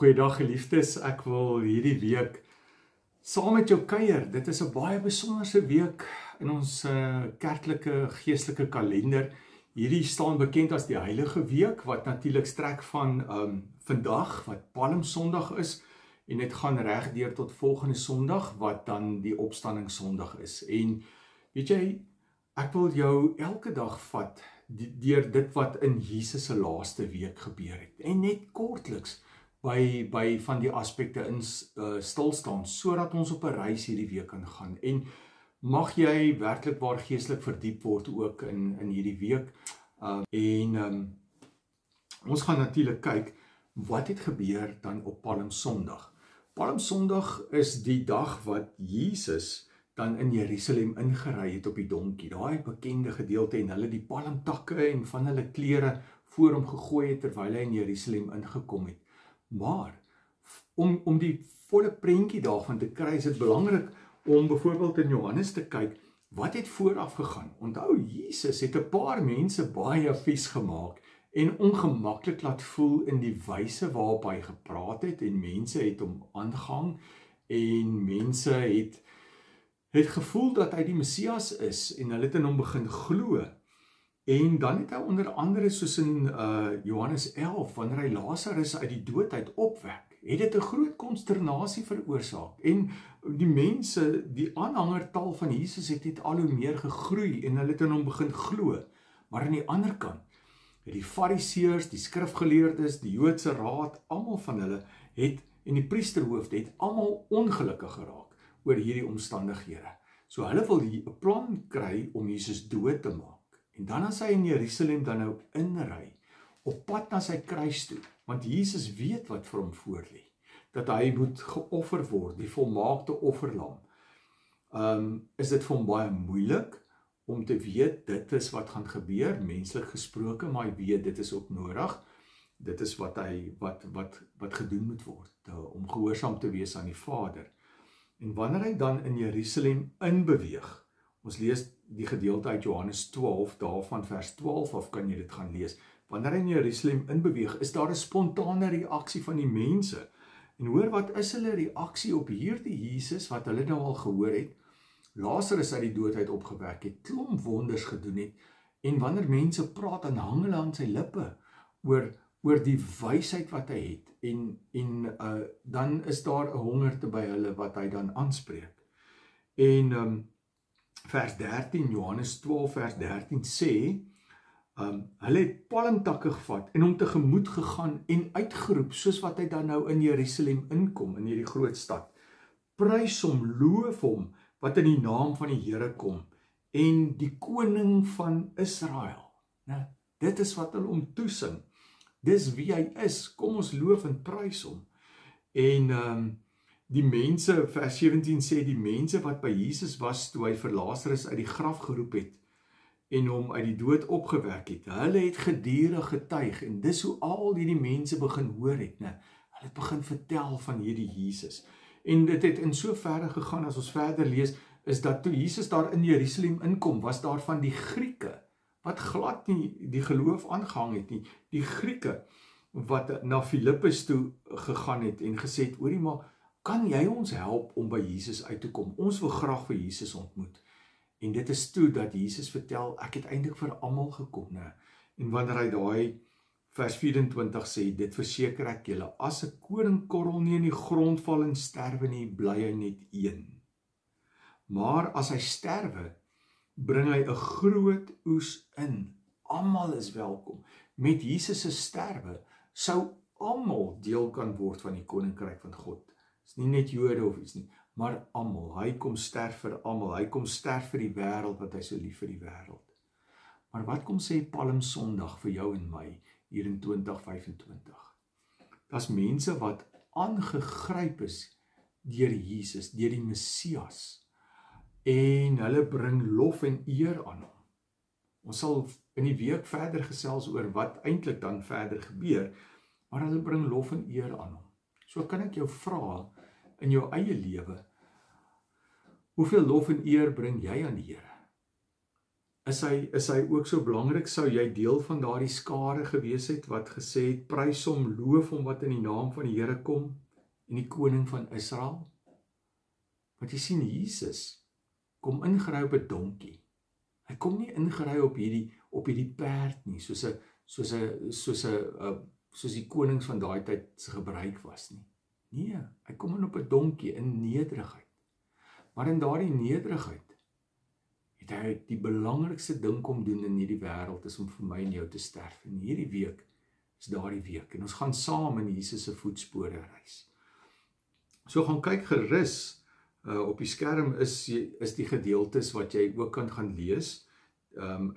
Goeiedag geliefdes, ek wil hierdie week saam met jou kuier. Dit is 'n baie besonderse week in ons kerklike geestelike kalender. Hierdie staan bekend as die Heilige Week, wat natuurlik strek van vandag, wat Palmsondag is, en dit gaan reg deur tot volgende Sondag, wat dan die Opstandingssondag is. En weet jy, ek wil jou elke dag vat deur dit wat in Jesus se laaste week gebeur het. En net kortliks by van die aspekte in stilstaan, sodat ons op 'n reis hierdie week kan gaan. En mag jy werklik waar geestelik verdiep word ook in hierdie week. Ons gaan natuurlik kyk, wat het gebeur dan op Palmsondag. Palmsondag is die dag wat Jesus dan in Jerusalem ingery het op die donkie, daai bekende gedeelte, en hulle die palmtakke en van hulle klere voor hom gegooi het, terwyl hy in Jerusalem ingekom het. Maar, om die volle prentjie daarvan te kry, is dit belangrik om byvoorbeeld in Johannes te kyk, wat het vooraf gegaan. Onthou, Jesus het 'n paar mense baie vies gemaak, en ongemaklik laat voel in die wyse waarop hy gepraat het, en mense het hom aangehang, en mense het gevoel dat hy die Messias is, en hulle het in hom begin glo. En dan het hy onder andere, soos in Johannes 11, wanneer hy Lazarus uit die dood uit opwek, het dit 'n groot konsternasie veroorsaak. En die mense, die aanhangertal van Jesus het al hoe meer gegroei, en hulle het in hom begin glo. Maar aan die ander kant, die Fariseërs, die skrifgeleerdes, die Joodse raad, almal van hulle en die priesterhoofde het almal ongelukkig geraak oor hierdie omstandighede. So hulle wil 'n plan kry om Jesus dood te maak. En dan as hy in Jerusalem dan nou inry, op pad na sy kruis toe, want Jesus weet wat vir hom voorlê, dat hy moet geoffer word, die volmaakte offerlam, is dit vir hom baie moeilik om te weet, dit is wat gaan gebeur, menslik gesproke, maar hy weet, dit is ook nodig, dit is wat gedoen moet word, om gehoorsaam te wees aan die Vader. En wanneer hy dan in Jerusalem inbeweeg, ons lees die gedeelte uit Johannes 12, daarvan vers 12 af kan jy dit gaan lees. Wanneer hy in Jerusalem inbeweeg, is daar 'n spontane reaksie van die mense. En hoor, wat is hulle reaksie op hierdie Jesus, wat hulle nou al gehoor het, Lazarus uit die dood uit opgewek het, klomp wonders gedoen het, en wanneer mense praat, dan hang hulle aan sy lippe, oor die wysheid wat hy het, en dan is daar 'n hongerte by hulle, wat hy dan aanspreek. En vers 13, Johannes 12 vers 13 sê, hulle het palmtakke gevat, en hom tegemoet gegaan, en uitgeroep, soos wat hy dan nou in Jerusalem inkom, in hierdie groot stad, prys hom, loof hom, wat in die naam van die Here kom, en die koning van Israel. Nou, dit is wat hulle hom toesing, dis wie hy is, kom ons loof en prys hom. En die mense, vers 17 sê, die mense wat by Jesus was, toe hy vir Lazarus uit die graf geroep het, en hom uit die dood opgewek het, hulle het gedurig getuig, en dis hoe al die mense begin hoor het, hulle het begin vertel van hierdie Jesus. En dit het in so verre gegaan, as ons verder lees, is dat toe Jesus daar in Jerusalem inkom, was daar van die Grieke, wat glad nie die geloof aangehang het nie, die Grieke, wat na Filippus toe gegaan het, en gesê het, hoorie maar, kan jy ons help om by Jesus uit te kom? Ons wil graag vir Jesus ontmoet. En dit is toe dat Jesus vertel, ek het eintlik vir almal gekom, ne? En wanneer hy daai vers 24 sê, dit verseker ek julle, as 'n koringkorrel nie in die grond val en sterwe nie, bly hy net een. Maar as hy sterwe, bring hy 'n groot oes in. Almal is welkom. Met Jesus se sterwe sou almal deel kan word van die koninkryk van God. Is nie net Jode of iets nie, maar almal. Hy kom sterf vir almal. Hy kom sterf vir die wêreld, wat hy so lief vir die wêreld. Maar wat kom sê Palmsondag vir jou en my hier in 2025? Daar's mense wat aangegryp is deur Jesus, deur die Messias, en hulle bring lof en eer aan hom. Ons sal in die week verder gesels oor wat eintlik dan verder gebeur, maar hulle bring lof en eer aan hom. So kan ek jou vra, in jou eie lewe, hoeveel lof en eer bring jy aan die Here? is hy ook so belangrik? Sou jy deel van daardie skare gewees het wat gesê het, prys hom, loof hom wat in die naam van die Here kom en die koning van Israel? Want jy sien, Jesus kom ingery op 'n donkie. Hy kom nie ingery op hierdie perd nie, soos die konings van daai tyd se gebruik was nie. Nee, hy kom in op 'n donkie in nederigheid. Maar in daardie nederigheid het hy die belangrikste ding kom doen in hierdie wêreld, is om vir my en jou te sterf. En hierdie week is daardie week. En ons gaan saam in Jesus se voetspore reis. So gaan kyk gerus op die skerm is die gedeeltes wat jy ook kan gaan lees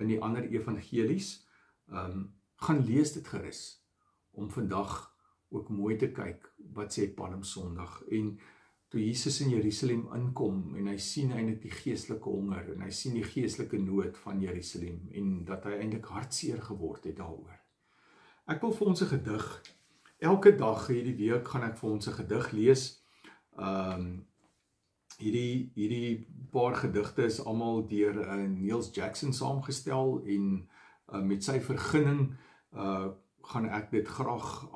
in die ander evangelies. Gaan lees dit gerus om vandag ook mooi te kyk wat sê Palm Sondag. En toe Jesus in Jerusalem inkom en hy sien eintlik die geestelike honger en hy sien die geestelike nood van Jerusalem en dat hy eintlik hartseer geword het daaroor. Ek wil vir ons 'n gedig, elke dag hierdie week gaan ek vir ons 'n gedig lees. Hierdie paar gedigte is almal deur Niels Jackson saamgestel en met sy vergunning gaan ek dit graag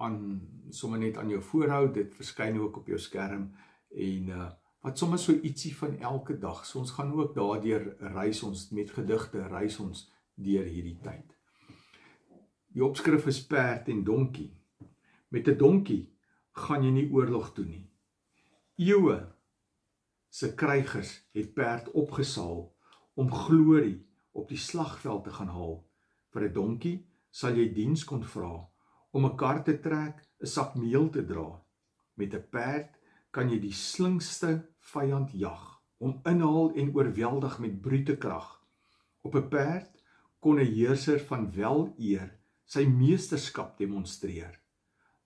sommer net aan jou voorhou. Dit verskyn ook op jou skerm en wat sommer so ietsie van elke dag. So ons gaan ook daardeur reis ons met gedigte, reis ons deur hierdie tyd. Die opskrif is perd en donkie. Met 'n donkie gaan jy nie oorlog toe nie. Eeue se krygers het perd opgesaal om glorie op die slagveld te gaan haal. Vir 'n donkie sal jy diens kon vra om 'n kar te trek, 'n sak meel te dra. Met 'n perd kan jy die slinkste vyand jag, om inhaal en oorweldig met brute krag. Op 'n perd kon 'n heerser van wel eer sy meesterskap demonstreer.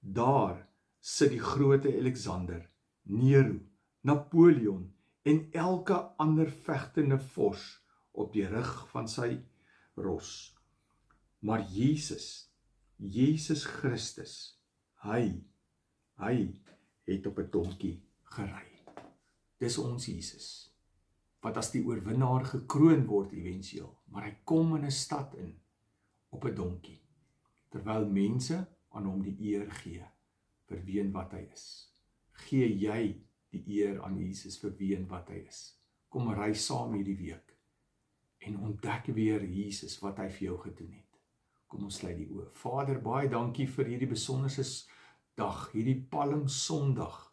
Daar sit die groote Alexander, Nero, Napoleon en elke ander vegtende vors op die rug van sy ros. Maar Jesus Christus, hy het op 'n donkie gery. Dis ons Jesus, wat as die oorwinnaar gekroon word ewentueel, maar hy kom in 'n stad in, op 'n donkie, terwyl mense aan hom die eer gee, vir wie en wat hy is. Gee jy die eer aan Jesus vir wie en wat hy is? Kom reis saam hierdie week, en ontdek weer Jesus, wat hy vir jou gedoen het. Kom ons sluit die oë. Vader, baie dankie vir hierdie besonderse dag, hierdie Palm Sondag,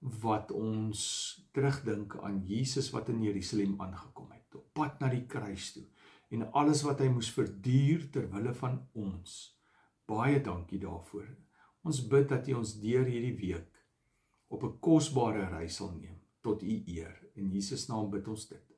wat ons terugdink aan Jesus wat in Jerusalem aangekom het, op pad na die kruis toe, en alles wat hy moes verduur ter wille van ons. Baie dankie daarvoor. Ons bid dat U ons deur hierdie week op 'n kosbare reis sal neem, tot U eer. In Jesus naam bid ons dit.